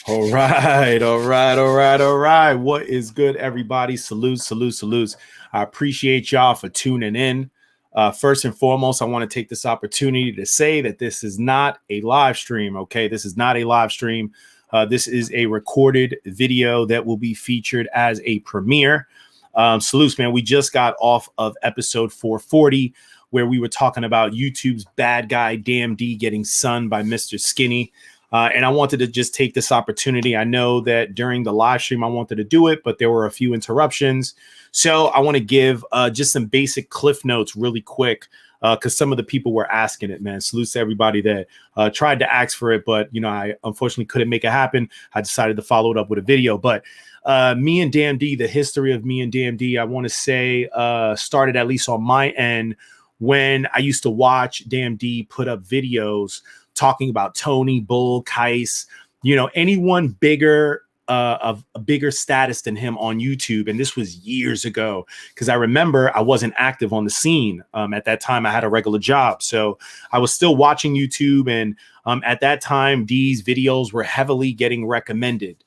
All right, all right, all right, all right. What is good, everybody? Salute, salute, salutes. I appreciate y'all for tuning in. First and foremost, I want to take this opportunity to say that this is not a live stream, okay? This is not a live stream. This is a recorded video that will be featured as a premiere. Salutes, man. We just got off of episode 440, where we were talking about YouTube's bad guy, Dammndee'S, getting sunned by Mr. Skinny. And I wanted to just take this opportunity. I know that during the live stream, I wanted to do it, but there were a few interruptions. So I want to give just some basic cliff notes really quick, because some of the people were asking it, man. Salute to everybody that tried to ask for it, but, you know, I unfortunately couldn't make it happen. I decided to follow it up with a video. But me and Dammndee'S, the history of me and Dammndee'S, I want to say started, at least on my end, when I used to watch Dammndee'S put up videos talking about Tony, Bull, Kais, you know, anyone bigger of a bigger status than him on YouTube. And this was years ago, because I remember I wasn't active on the scene. At that time, I had a regular job. So I was still watching YouTube. And at that time, these videos were heavily getting recommended.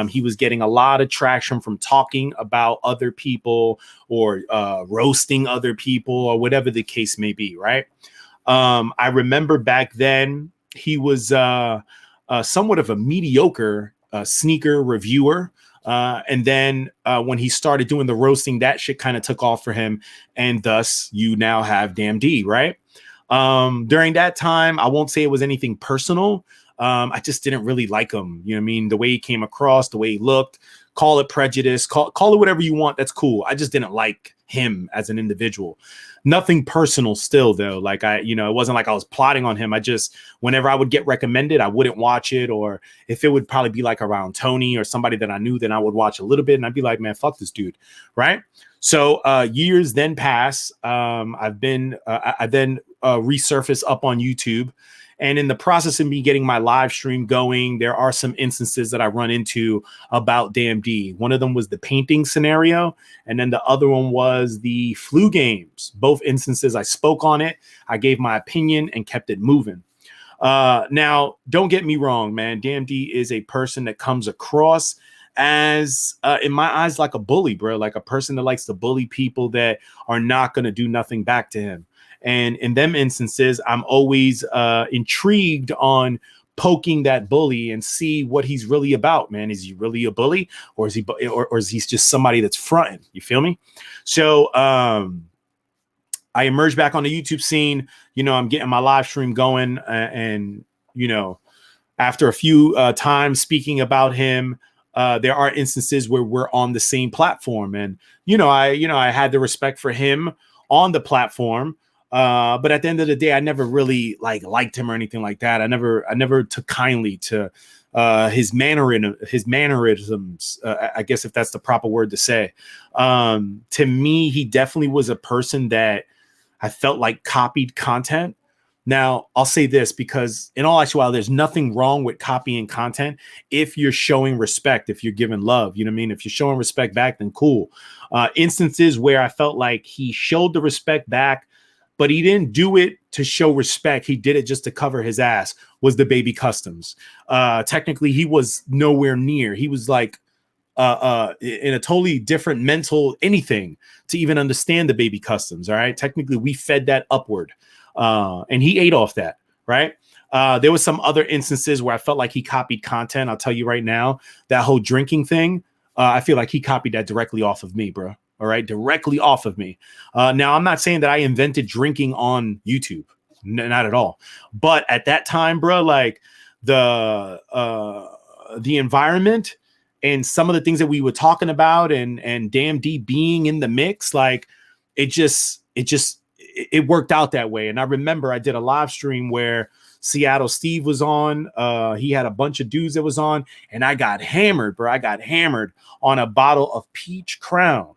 He was getting a lot of traction from talking about other people or roasting other people or whatever the case may be, right? I remember back then, he was somewhat of a mediocre sneaker reviewer. And then when he started doing the roasting, that shit kind of took off for him. And thus, you now have Dammndee'S, right? During that time, I won't say it was anything personal. I just didn't really like him. You know what I mean? The way he came across, the way he looked, call it prejudice, call it whatever you want. That's cool. I just didn't like him as an individual. Nothing personal still, though. Like it wasn't like I was plotting on him. I just, whenever I would get recommended, I wouldn't watch it. Or if it would probably be like around Tony or somebody that I knew, then I would watch a little bit and I'd be like, man, fuck this dude. Right. So years then pass. I then resurface up on YouTube. And in the process of me getting my live stream going, there are some instances that I run into about Dammndee'S. One of them was the painting scenario. And then the other one was the flu games. Both instances, I spoke on it. I gave my opinion and kept it moving. Now, don't get me wrong, man. Dammndee'S is a person that comes across as, in my eyes, like a bully, bro. Like a person that likes to bully people that are not going to do nothing back to him. And in them instances, I'm always intrigued on poking that bully and see what he's really about, man. Is he really a bully, or is he just somebody that's fronting? You feel me? So I emerged back on the YouTube scene. You know, I'm getting my live stream going, and you know, after a few times speaking about him, there are instances where we're on the same platform, and I had the respect for him on the platform. But at the end of the day, I never really liked him or anything like that. I never took kindly to his mannerisms. I guess, if that's the proper word to say. To me, he definitely was a person that I felt like copied content. Now, I'll say this, because in all actuality, there's nothing wrong with copying content if you're showing respect, if you're giving love. You know what I mean? If you're showing respect back, then cool. Instances where I felt like he showed the respect back, but he didn't do it to show respect. He did it just to cover his ass, was the Baby Customs. Technically, he was nowhere near. He was like in a totally different mental anything to even understand the Baby Customs. All right. Technically, we fed that upward, and he ate off that. Right. There was some other instances where I felt like he copied content. I'll tell you right now, that whole drinking thing, I feel like he copied that directly off of me, bro. All right, directly off of me. Now, I'm not saying that I invented drinking on YouTube, not at all. But at that time, bro, like the environment and some of the things that we were talking about, and Dammndee'S being in the mix, like it worked out that way. And I remember I did a live stream where Seattle Steve was on. He had a bunch of dudes that was on, and I got hammered, bro. I got hammered on a bottle of Peach Crown.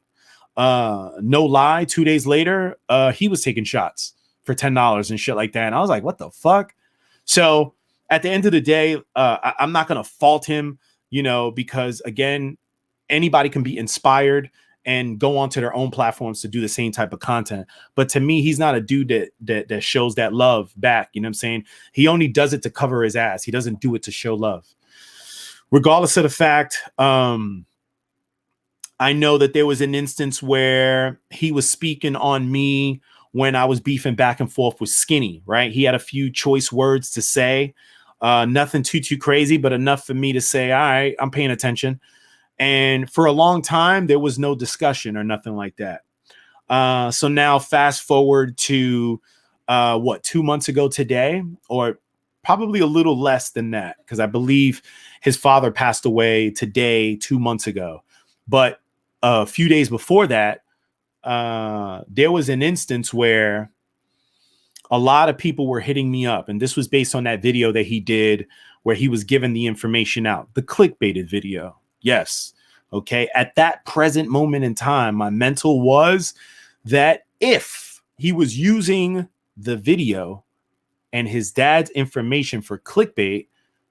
No lie, 2 days later, he was taking shots for $10 and shit like that. And I was like, what the fuck? So at the end of the day, I'm not going to fault him, because again, anybody can be inspired and go onto their own platforms to do the same type of content. But to me, he's not a dude that shows that love back. You know what I'm saying? He only does it to cover his ass. He doesn't do it to show love. regardless of the fact, I know that there was an instance where he was speaking on me when I was beefing back and forth with Skinny, right? He had a few choice words to say, nothing too crazy, but enough for me to say, all right, I'm paying attention. And for a long time, there was no discussion or nothing like that. So now fast forward to 2 months ago today, or probably a little less than that, because I believe his father passed away today, 2 months ago. But a few days before that, there was an instance where a lot of people were hitting me up. And this was based on that video that he did where he was giving the information out, the clickbaited video. Yes. Okay. At that present moment in time, my mental was that if he was using the video and his dad's information for clickbait,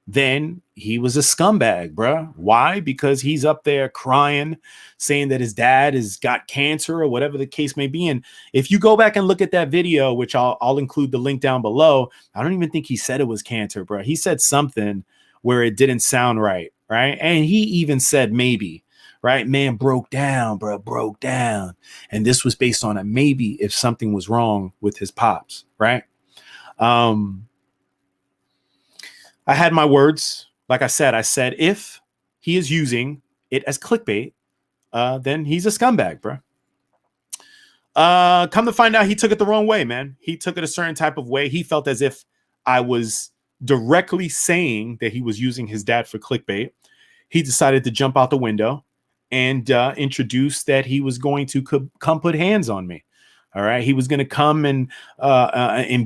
then he was a scumbag, bruh. Why? Because he's up there crying, saying that his dad has got cancer or whatever the case may be. And if you go back and look at that video, which I'll include the link down below, I don't even think he said it was cancer, bruh. He said something where it didn't sound right, right? And he even said maybe, right? Man broke down, bruh, broke down. And this was based on a maybe if something was wrong with his pops, right? I had my words. Like I said, if he is using it as clickbait, then he's a scumbag, bro. Come to find out, he took it the wrong way, man. He took it a certain type of way. He felt as if I was directly saying that he was using his dad for clickbait. He decided to jump out the window and introduce that he was going to come put hands on me. All right. He was going to come and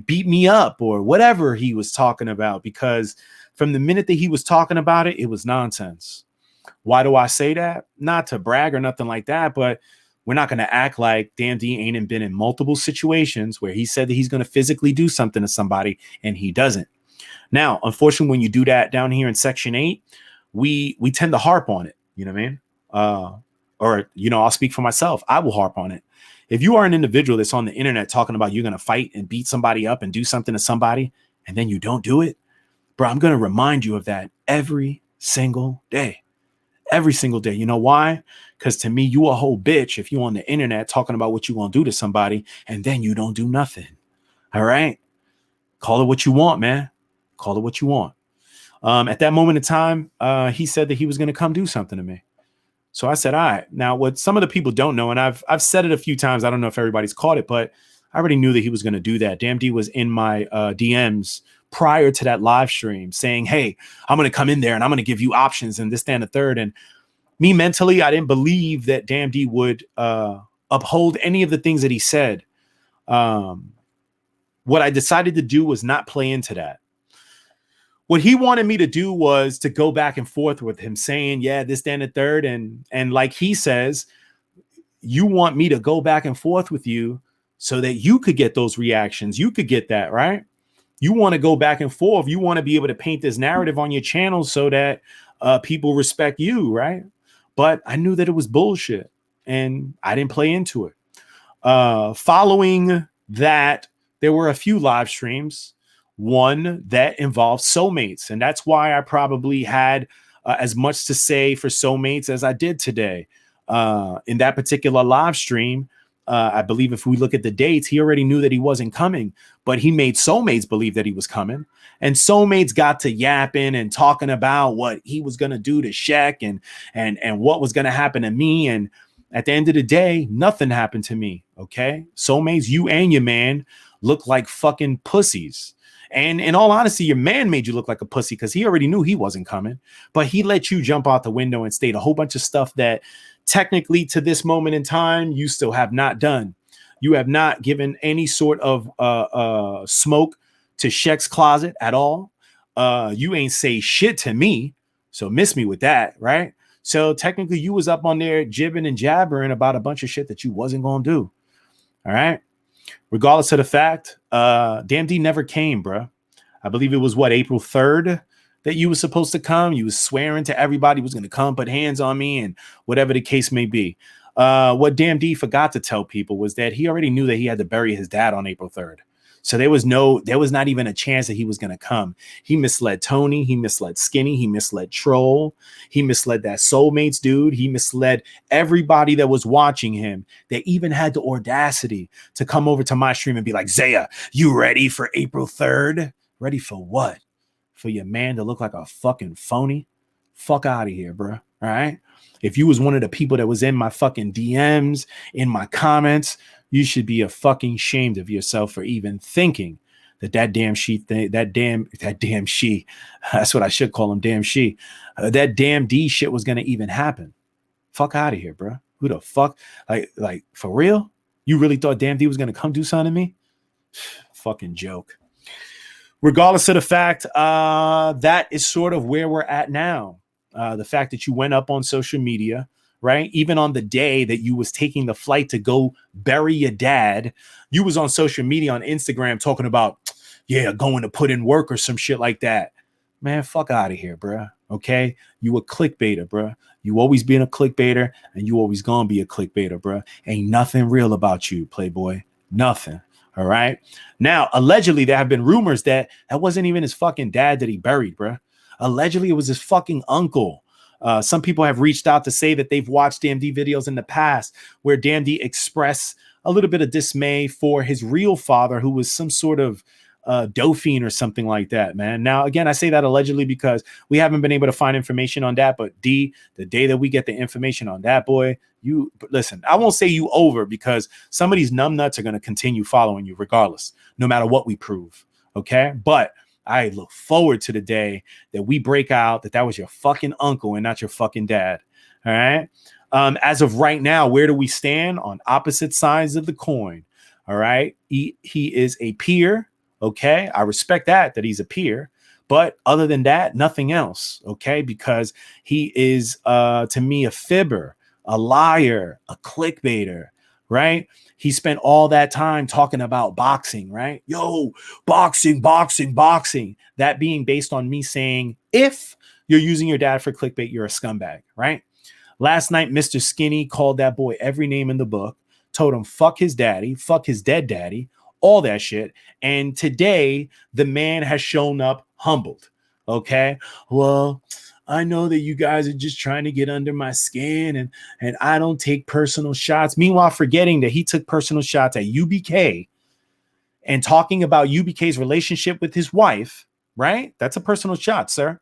beat me up or whatever he was talking about, because from the minute that he was talking about it, it was nonsense. Why do I say that? Not to brag or nothing like that, but we're not going to act like Dammndee'S ain't been in multiple situations where he said that he's going to physically do something to somebody and he doesn't. Now, unfortunately, when you do that down here in Section 8, we tend to harp on it. You know what I mean? Or, you know, I'll speak for myself. I will harp on it. If you are an individual that's on the internet talking about you're going to fight and beat somebody up and do something to somebody, and then you don't do it, bro, I'm going to remind you of that every single day. Every single day. You know why? Because to me, you a whole bitch if you on the internet talking about what you going to do to somebody and then you don't do nothing. All right? Call it what you want, man. Call it what you want. At that moment in time, he said that he was going to come do something to me. So I said, all right. Now, what some of the people don't know, and I've said it a few times, I don't know if everybody's caught it, but I already knew that he was going to do that. Dammndee'S was in my DMs prior to that live stream saying, hey, I'm going to come in there and I'm going to give you options and this, that, and the third. And me mentally, I didn't believe that Dammndee'S would uphold any of the things that he said. What I decided to do was not play into that. What he wanted me to do was to go back and forth with him saying, yeah, this, then the third. And like he says, you want me to go back and forth with you so that you could get those reactions. You could get that, right? You want to go back and forth. You want to be able to paint this narrative on your channel so that people respect you, right? But I knew that it was bullshit and I didn't play into it. Following that, there were a few live streams. One that involved soulmates. And that's why I probably had as much to say for soulmates as I did today. In that particular live stream, I believe if we look at the dates, he already knew that he wasn't coming, but he made soulmates believe that he was coming. And soulmates got to yapping and talking about what he was going to do to Shek and what was going to happen to me. And at the end of the day, nothing happened to me. Okay. Soulmates, you and your man look like fucking pussies. And in all honesty, your man made you look like a pussy because he already knew he wasn't coming, but he let you jump out the window and state a whole bunch of stuff that technically to this moment in time, you still have not done. You have not given any sort of smoke to Shek's closet at all. You ain't say shit to me. So miss me with that, right? So technically you was up on there jibbing and jabbering about a bunch of shit that you wasn't going to do. All right. Regardless of the fact, Dammndee'S never came, bro. I believe it was April 3rd that you was supposed to come. You was swearing to everybody was going to come put hands on me and whatever the case may be. What Dammndee'S forgot to tell people was that he already knew that he had to bury his dad on April 3rd. So there was not even a chance that he was going to come. He misled Tony. He misled Skinny. He misled Troll. He misled that Soulmates dude. He misled everybody that was watching him. They even had the audacity to come over to my stream and be like, Zaya, you ready for April 3rd? Ready for what? For your man to look like a fucking phony? Fuck out of here, bro. All right. If you was one of the people that was in my fucking DMs, in my comments, you should be a fucking ashamed of yourself for even thinking that damn she thing, that damn she, that's what I should call him, damn she, that damn D shit was gonna even happen. Fuck out of here, bro. Who the fuck? Like for real? You really thought damn D was gonna come do something to me? Fucking joke. Regardless of the fact, that is sort of where we're at now. The fact that you went up on social media, right? Even on the day that you was taking the flight to go bury your dad, you was on social media on Instagram talking about, yeah, going to put in work or some shit like that. Man, fuck out of here, bro. Okay? You a clickbaiter, bro. You always been a clickbaiter, and you always gonna be a clickbaiter, bro. Ain't nothing real about you, Playboy. Nothing. All right. Now, allegedly, there have been rumors that wasn't even his fucking dad that he buried, bro. Allegedly, it was his fucking uncle. Some people have reached out to say that they've watched Dammndee'S videos in the past where Dammndee'S expressed a little bit of dismay for his real father, who was some sort of Dauphine or something like that, man. Now, again, I say that allegedly because we haven't been able to find information on that. But D, the day that we get the information on that, boy, you listen, I won't say you over because some of these numbnuts are going to continue following you regardless, no matter what we prove. Okay. But I look forward to the day that we break out that was your fucking uncle and not your fucking dad. All right. As of right now, where do we stand? On opposite sides of the coin. All right. He is a peer. Okay. I respect that he's a peer. But other than that, nothing else. Okay. Because he is, to me, a fibber, a liar, a clickbaiter. Right. He spent all that time talking about boxing, right? Yo, boxing. That being based on me saying, if you're using your dad for clickbait, you're a scumbag, right? Last night, Mr. Skinny called that boy every name in the book, told him, fuck his daddy, fuck his dead daddy, all that shit. And today, the man has shown up humbled. Okay. Well, I know that you guys are just trying to get under my skin and I don't take personal shots. Meanwhile, forgetting that he took personal shots at UBK and talking about UBK's relationship with his wife, right? That's a personal shot, sir,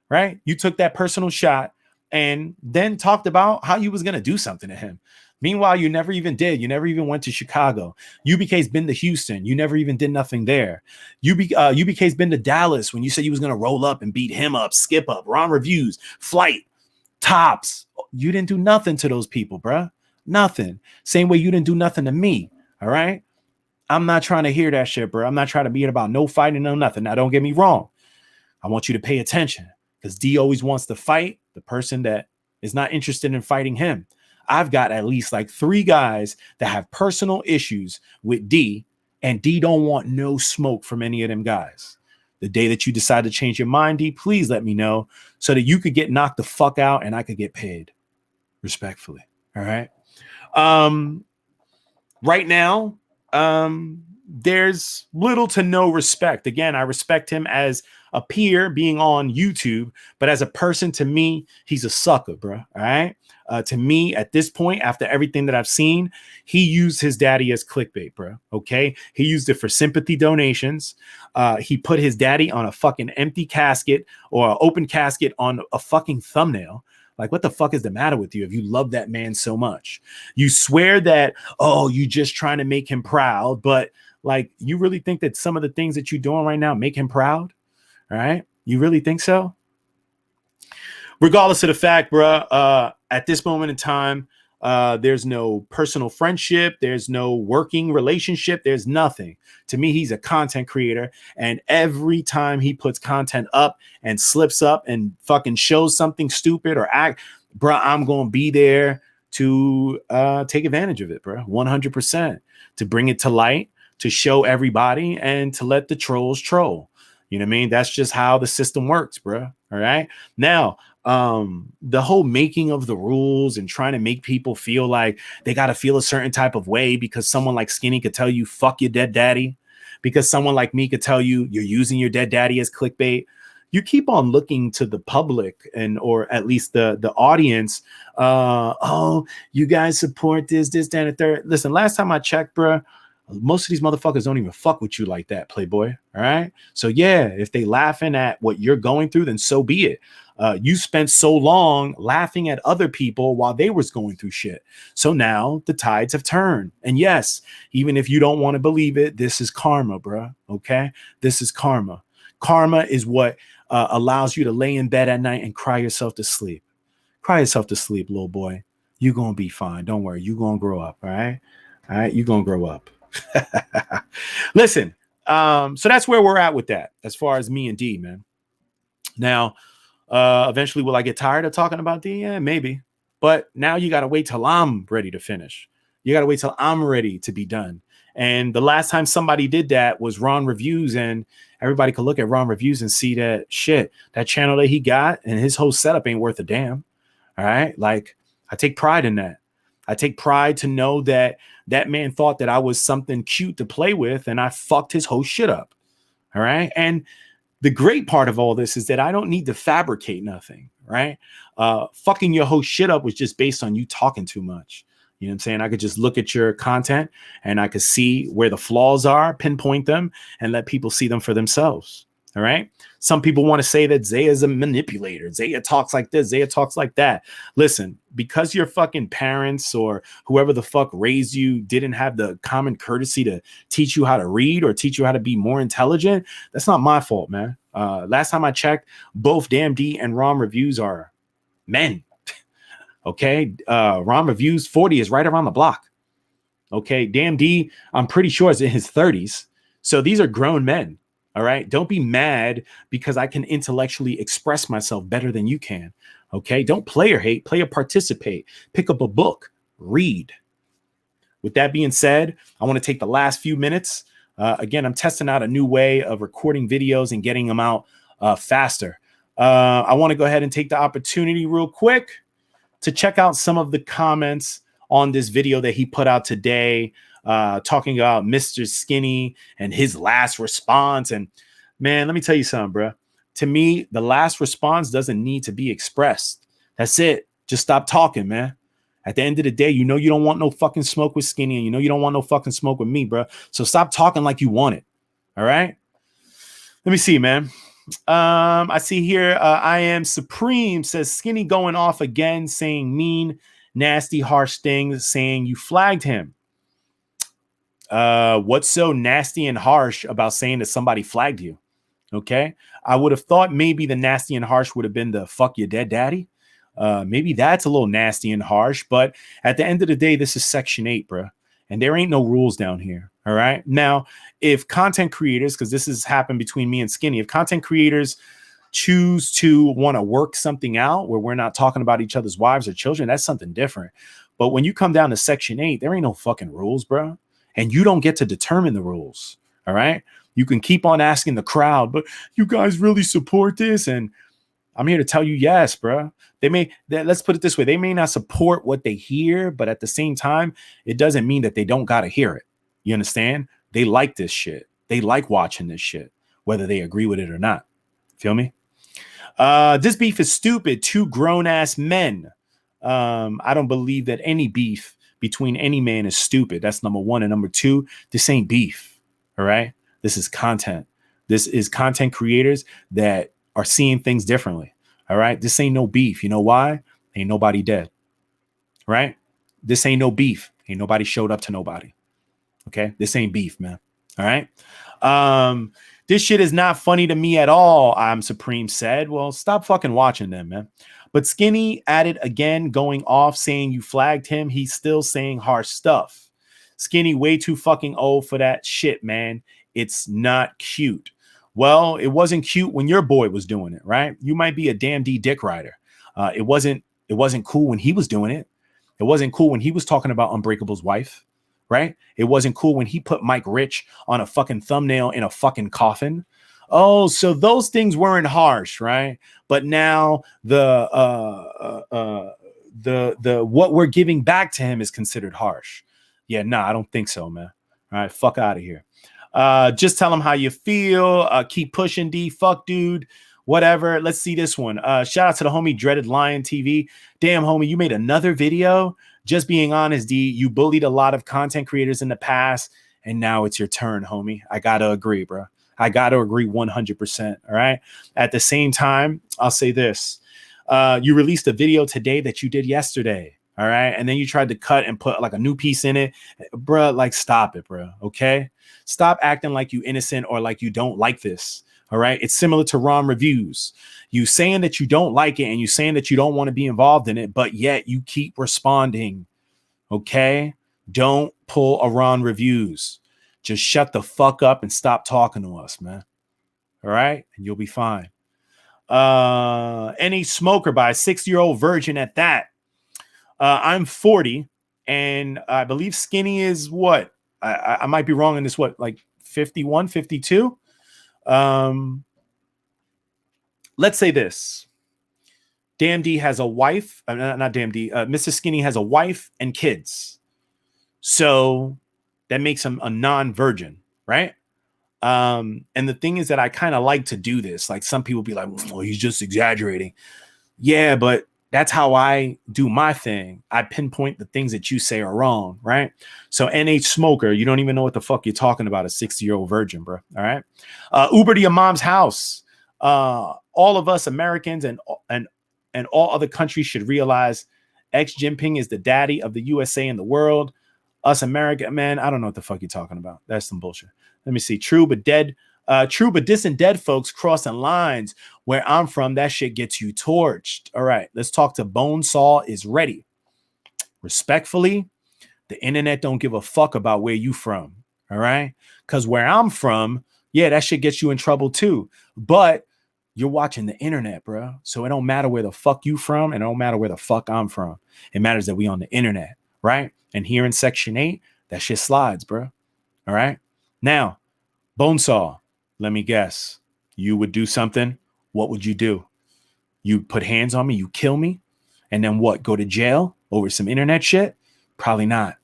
right? You took that personal shot and then talked about how you was going to do something to him. Meanwhile, you never even did. You never even went to Chicago. UBK's been to Houston. You never even did nothing there. UBK's been to Dallas when you said you was going to roll up and beat him up, skip up, Ron Reviews, Flight, Tops. You didn't do nothing to those people, bruh. Nothing. Same way you didn't do nothing to me. All right. I'm not trying to hear that shit, bro. I'm not trying to be about no fighting, no nothing. Now, don't get me wrong. I want you to pay attention because D always wants to fight the person that is not interested in fighting him. I've got at least like 3 guys that have personal issues with D, and D don't want no smoke from any of them guys. The day that you decide to change your mind, D, please let me know so that you could get knocked the fuck out and I could get paid respectfully. All right. Right now, there's little to no respect. Again, I respect him as a peer being on YouTube, but as a person, to me, he's a sucker, bro. All right. To me, at this point, after everything that I've seen, he used his daddy as clickbait, bro. Okay. He used it for sympathy donations. He put his daddy on a fucking empty casket or an open casket on a fucking thumbnail. Like, what the fuck is the matter with you if you love that man so much? You swear that, oh, you just trying to make him proud, but like, you really think that some of the things that you're doing right now make him proud? All right. You really think so? Regardless of the fact, bro, at this moment in time, there's no personal friendship. There's no working relationship. There's nothing. To me, he's a content creator. And every time he puts content up and slips up and fucking shows something stupid or act, bro, I'm going to be there to take advantage of it, bro. 100%. To bring it to light, to show everybody, and to let the trolls troll. You know what I mean? That's just how the system works, bro. All right. Now, the whole making of the rules and trying to make people feel like they got to feel a certain type of way because someone like Skinny could tell you, fuck your dead daddy. because someone like me could tell you you're using your dead daddy as clickbait. You keep on looking to the public and or at least the audience. Oh, you guys support this, that, and the third. Listen, last time I checked, bro, most of these motherfuckers don't even fuck with you like that, Playboy. All right. So yeah, if they laughing at what you're going through, then so be it. You spent so long laughing at other people while they was going through shit. So now the tides have turned. And yes, even if you don't want to believe it, this is karma, bro. Okay. This is karma. Karma is what allows you to lay in bed at night and cry yourself to sleep. Cry yourself to sleep, little boy. You're going to be fine. Don't worry. You're going to grow up. All right. All right. You're going to grow up. Listen. So that's where we're at with that as far as me and D, man. Now, eventually, will I get tired of talking about D? Yeah, maybe. But now you got to wait till I'm ready to finish. You got to wait till I'm ready to be done. And the last time somebody did that was Ron Reviews, and everybody could look at Ron Reviews and see that shit, that channel that he got and his whole setup ain't worth a damn. All right. Like, I take pride in that. I take pride to know that that man thought that I was something cute to play with, and I fucked his whole shit up. All right. And the great part of all this is that I don't need to fabricate nothing, right? Fucking your whole shit up was just based on you talking too much. You know what I'm saying? I could just look at your content and I could see where the flaws are, pinpoint them, and let people see them for themselves. All right. Some people want to say that Zaya is a manipulator. Zaya talks like this. Zaya talks like that. Listen, because your fucking parents or whoever the fuck raised you didn't have the common courtesy to teach you how to read or teach you how to be more intelligent, that's not my fault, man. Last time I checked, both Dammndee'S and Rom Reviews are men. Okay. Rom Reviews 40 is right around the block. Okay. Dammndee'S, I'm pretty sure is in his 30s. So these are grown men. All right. Don't be mad because I can intellectually express myself better than you can. Okay. Don't play or hate, play or participate. Pick up a book, read. With that being said, I want to take the last few minutes. Again, I'm testing out a new way of recording videos and getting them out faster. I want to go ahead and take the opportunity real quick to check out some of the comments on this video that he put out today, talking about Mr. Skinny and his last response. And man, let me tell you something, bro. To me, the last response doesn't need to be expressed. That's it. Just stop talking, man. At the end of the day, you know you don't want no fucking smoke with Skinny, and you know you don't want no fucking smoke with me, bro. So stop talking like you want it. All right? Let me see, man. I see here, I am Supreme says Skinny going off again, saying mean, nasty, harsh things, saying you flagged him. What's so nasty and harsh about saying that somebody flagged you? Okay. I would have thought maybe the nasty and harsh would have been the fuck your dead daddy. Maybe that's a little nasty and harsh, but at the end of the day, this is Section 8, bro. And there ain't no rules down here. All right. Now, if content creators, because this has happened between me and Skinny, if content creators choose to want to work something out where we're not talking about each other's wives or children, that's something different. But when you come down to Section 8, there ain't no fucking rules, bro. And you don't get to determine the rules. All right. You can keep on asking the crowd, but you guys really support this? And I'm here to tell you, yes, bro. Let's put it this way. They may not support what they hear, but at the same time, it doesn't mean that they don't got to hear it. You understand? They like this shit. They like watching this shit, whether they agree with it or not. Feel me? This beef is stupid. Two grown ass men. I don't believe that any beef between any man is stupid. That's number one. And number two, this ain't beef. All right. This is content. This is content creators that are seeing things differently. All right. This ain't no beef. You know why? Ain't nobody dead. Right. This ain't no beef. Ain't nobody showed up to nobody. Okay. This ain't beef, man. All right. This shit is not funny to me at all. I'm Supreme said. Well, stop fucking watching them, man. But Skinny added again, going off saying you flagged him. He's still saying harsh stuff. Skinny way too fucking old for that shit, man. It's not cute. Well, it wasn't cute when your boy was doing it, right? You might be a Dammndee'S dick rider. It wasn't cool when he was doing it. It wasn't cool when he was talking about Unbreakable's wife, right? It wasn't cool when he put Mike Rich on a fucking thumbnail in a fucking coffin. Oh, so those things weren't harsh, right? But now the what we're giving back to him is considered harsh. Yeah, nah, I don't think so, man. All right, fuck out of here. Just tell him how you feel. Keep pushing, D. Fuck, dude. Whatever. Let's see this one. Shout out to the homie Dreaded Lion TV. Damn, homie, you made another video. Just being honest, D. You bullied a lot of content creators in the past, and now it's your turn, homie. I gotta agree, bro. I gotta agree 100%. All right. At the same time, I'll say this. You released a video today that you did yesterday. All right. And then you tried to cut and put like a new piece in it. Bruh, like, stop it, bro. Okay. Stop acting like you innocent or like you don't like this. All right. It's similar to Ron reviews. You saying that you don't like it and you saying that you don't want to be involved in it, but yet you keep responding. Okay. Don't pull a Ron reviews. Just shut the fuck up and stop talking to us, man. All right. And you'll be fine. Any smoker by a 6-year-old virgin at that. I'm 40 and I believe Skinny is what? I might be wrong in this. What, like 51, 52? Let's say this. Dammndee'S has a wife. Not Dammndee'S. Mr. Skinny has a wife and kids. So that makes him a non-virgin, right? And the thing is that I kind of like to do this. Like some people be like, oh, he's just exaggerating. Yeah, but that's how I do my thing. I pinpoint the things that you say are wrong, right? So NH Smoker, you don't even know what the fuck you're talking about, a 60-year-old virgin, bro. All right. Uber to your mom's house. All of us Americans and all other countries should realize X Jinping is the daddy of the USA and the world. Us America, man, I don't know what the fuck you're talking about. That's some bullshit. Let me see. True but dissing dead folks crossing lines. Where I'm from, that shit gets you torched. All right, let's talk to Bonesaw is ready. Respectfully, the internet don't give a fuck about where you from. All right, because where I'm from, yeah, that shit gets you in trouble too. But you're watching the internet, bro. So it don't matter where the fuck you from, and it don't matter where the fuck I'm from. It matters that we on the internet, right? And here in Section 8, that shit slides, bro. All right. Now, Bonesaw, let me guess. You would do something. What would you do? You put hands on me, you kill me, and then what? Go to jail over some internet shit? Probably not.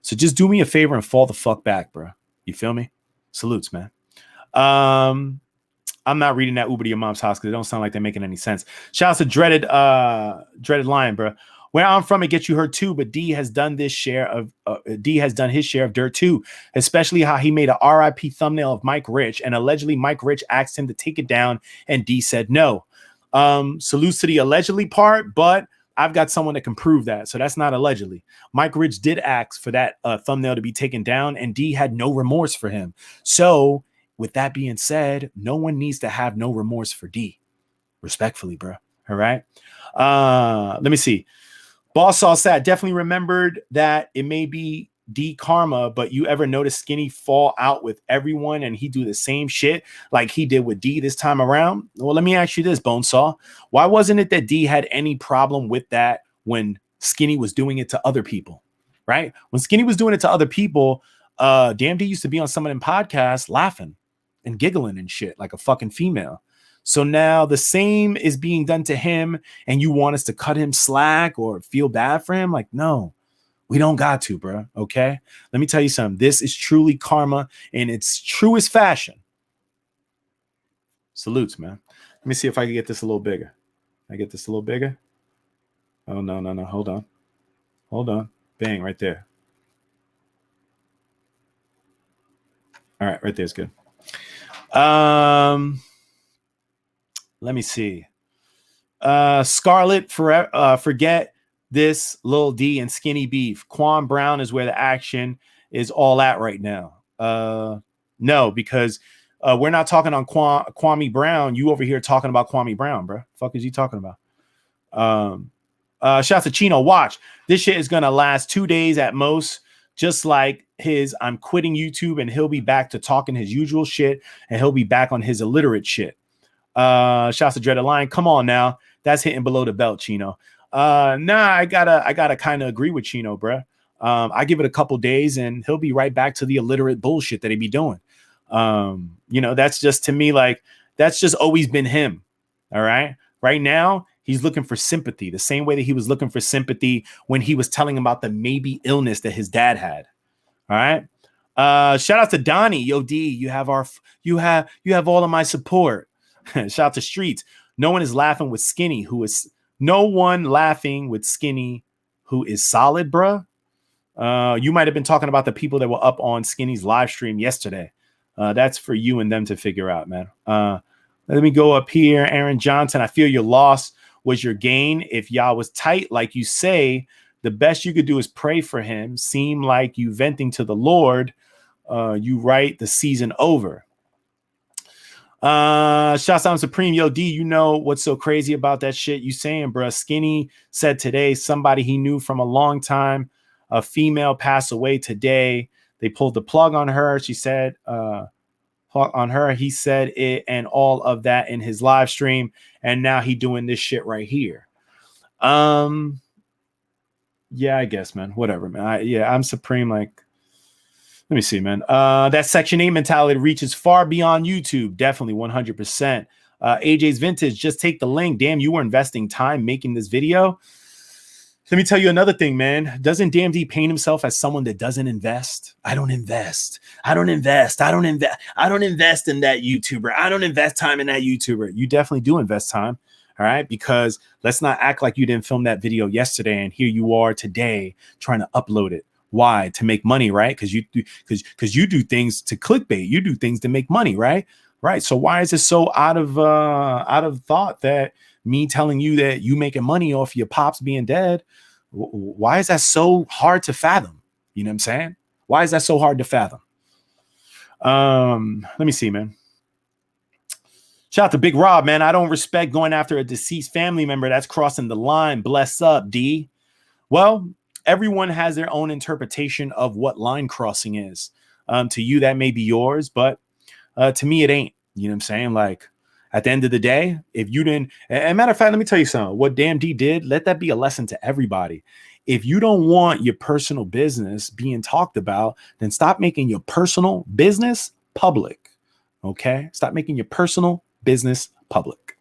So just do me a favor and fall the fuck back, bro. You feel me? Salutes, man. I'm not reading that Uber to your mom's house because it don't sound like they're making any sense. Shout out to Dreaded Lion, bro. Where I'm from, it gets you hurt too, but D has done his share of dirt too, especially how he made a RIP thumbnail of Mike Rich, and allegedly Mike Rich asked him to take it down, and D said no. Salutes to the allegedly part, but I've got someone that can prove that, so that's not allegedly. Mike Rich did ask for that thumbnail to be taken down, and D had no remorse for him. So, with that being said, no one needs to have no remorse for D. Respectfully, bro. All right. Let me see. Boss all sad. Definitely remembered that it may be D karma, but you ever notice Skinny fall out with everyone and he do the same shit like he did with D this time around? Well, let me ask you this, Bonesaw. Why wasn't it that D had any problem with that when Skinny was doing it to other people? Right? When Skinny was doing it to other people, Dammndee'S used to be on some of them podcasts laughing and giggling and shit like a fucking female. So now the same is being done to him, and you want us to cut him slack or feel bad for him? Like, no, we don't got to, bro. Okay. Let me tell you something. This is truly karma in its truest fashion. Salutes, man. Let me see if I can get this a little bigger. I get this a little bigger. Oh, no. Hold on. Bang, right there. All right. Right there's good. Let me see. Scarlet, forget this Lil D and Skinny Beef. Quan Brown is where the action is all at right now. No, because we're not talking on Kwame Brown. You over here talking about Kwame Brown, bro. Fuck is you talking about? Shout out to Chino. Watch. This shit is going to last 2 days at most. Just like his I'm quitting YouTube, and he'll be back to talking his usual shit, and he'll be back on his illiterate shit. Shouts to Dreaded Lion. Come on now. That's hitting below the belt, Chino. I gotta kind of agree with Chino, bruh. I give it a couple days and he'll be right back to the illiterate bullshit that he be doing. That's just, to me, like, that's just always been him. All right. Right now, he's looking for sympathy the same way that he was looking for sympathy when he was telling about the maybe illness that his dad had. All right. Shout out to Donnie. Yo, D, you have all of my support. Shout out to Streets. No one laughing with Skinny, who is solid, bruh. You might have been talking about the people that were up on Skinny's live stream yesterday. That's for you and them to figure out, man. Let me go up here. Aaron Johnson, I feel your loss was your gain. If y'all was tight, like you say, the best you could do is pray for him. Seem like you venting to the Lord. You write the season over. Shouts out Supreme. Yo, D, you know what's so crazy about that shit you saying, bruh? Skinny said today somebody he knew from a long time, a female, passed away today. They pulled the plug on her. She said on her, he said it and all of that in his live stream, and now he doing this shit right here. Yeah, I guess, man. Whatever, man. I'm Supreme. Like, let me see, man. That Section 8 mentality reaches far beyond YouTube. Definitely 100%. AJ's Vintage, just take the link. Damn, you were investing time making this video. Let me tell you another thing, man. Doesn't Dammndee'S paint himself as someone that doesn't invest? I don't invest. I don't invest in that YouTuber. I don't invest time in that YouTuber. You definitely do invest time. All right. Because let's not act like you didn't film that video yesterday and here you are today trying to upload it. Why? To make money, right? Because you do things to clickbait. You do things to make money, right? Right. So why is it so out of thought that me telling you that you making money off your pops being dead? Why is that so hard to fathom? You know what I'm saying? Why is that so hard to fathom? Let me see, man. Shout out to Big Rob, man. I don't respect going after a deceased family member. That's crossing the line. Bless up, D. Well, everyone has their own interpretation of what line crossing is. To you, that may be yours, but to me, it ain't. You know what I'm saying? Like, at the end of the day, if you didn't, and matter of fact, let me tell you something. What Dammndee'S did, let that be a lesson to everybody. If you don't want your personal business being talked about, then stop making your personal business public. Okay? Stop making your personal business public.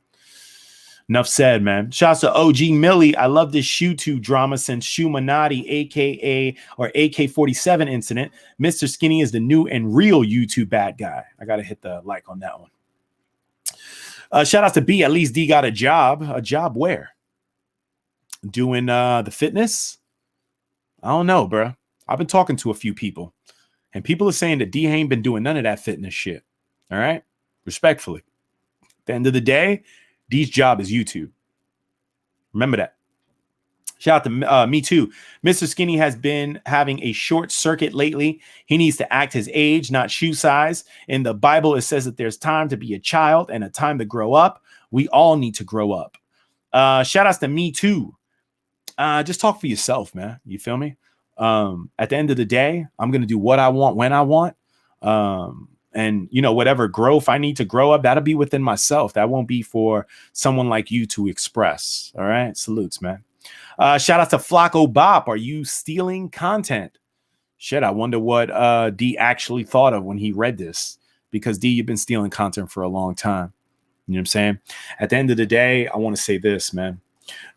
Enough said, man. Shouts to OG Millie. I love this Shoe2 drama since Shumanati, aka or AK-47 incident. Mr. Skinny is the new and real YouTube bad guy. I gotta hit the like on that one. Shout out to B. At least D got a job. A job where? Doing the fitness? I don't know, bro. I've been talking to a few people, and people are saying that D ain't been doing none of that fitness shit. All right? Respectfully. At the end of the day, D's job is YouTube. Remember that. Shout out to me too. Mr. Skinny has been having a short circuit lately. He needs to act his age, not shoe size. In the Bible, it says that there's time to be a child and a time to grow up. We all need to grow up. Shout outs to me too. Just talk for yourself, man. You feel me? At the end of the day, I'm going to do what I want when I want. And, you know, whatever growth I need to grow up, that'll be within myself. That won't be for someone like you to express. All right. Salutes, man. Shout out to Flacco Bop. Are you stealing content? Shit, I wonder what D actually thought of when he read this. Because D, you've been stealing content for a long time. You know what I'm saying? At the end of the day, I want to say this, man.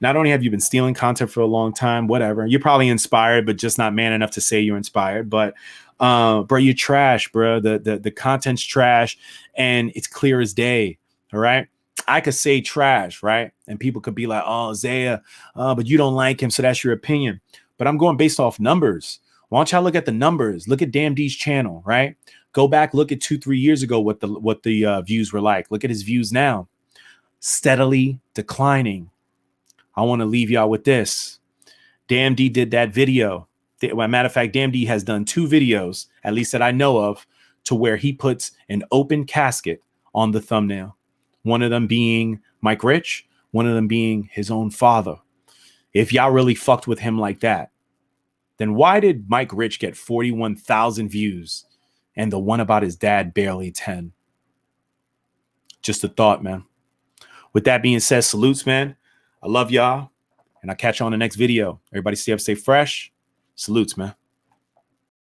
Not only have you been stealing content for a long time, whatever. You're probably inspired, but just not man enough to say you're inspired. But bro, you're trash, bro. The content's trash, and it's clear as day. All right. I could say trash, right? And people could be like, oh, Zaya, but you don't like him, so that's your opinion. But I'm going based off numbers. Why don't y'all look at the numbers? Look at Dammndee'S channel, right? Go back, look at 2-3 years ago what the views were like. Look at his views now. Steadily declining. I want to leave y'all with this. Dammndee'S did that video. Well, matter of fact, Dammndee'S has done 2 videos, at least that I know of, to where he puts an open casket on the thumbnail. One of them being Mike Rich, one of them being his own father. If y'all really fucked with him like that, then why did Mike Rich get 41,000 views and the one about his dad barely 10? Just a thought, man. With that being said, salutes, man. I love y'all, and I'll catch you on the next video. Everybody stay up, stay fresh. Salutes, man.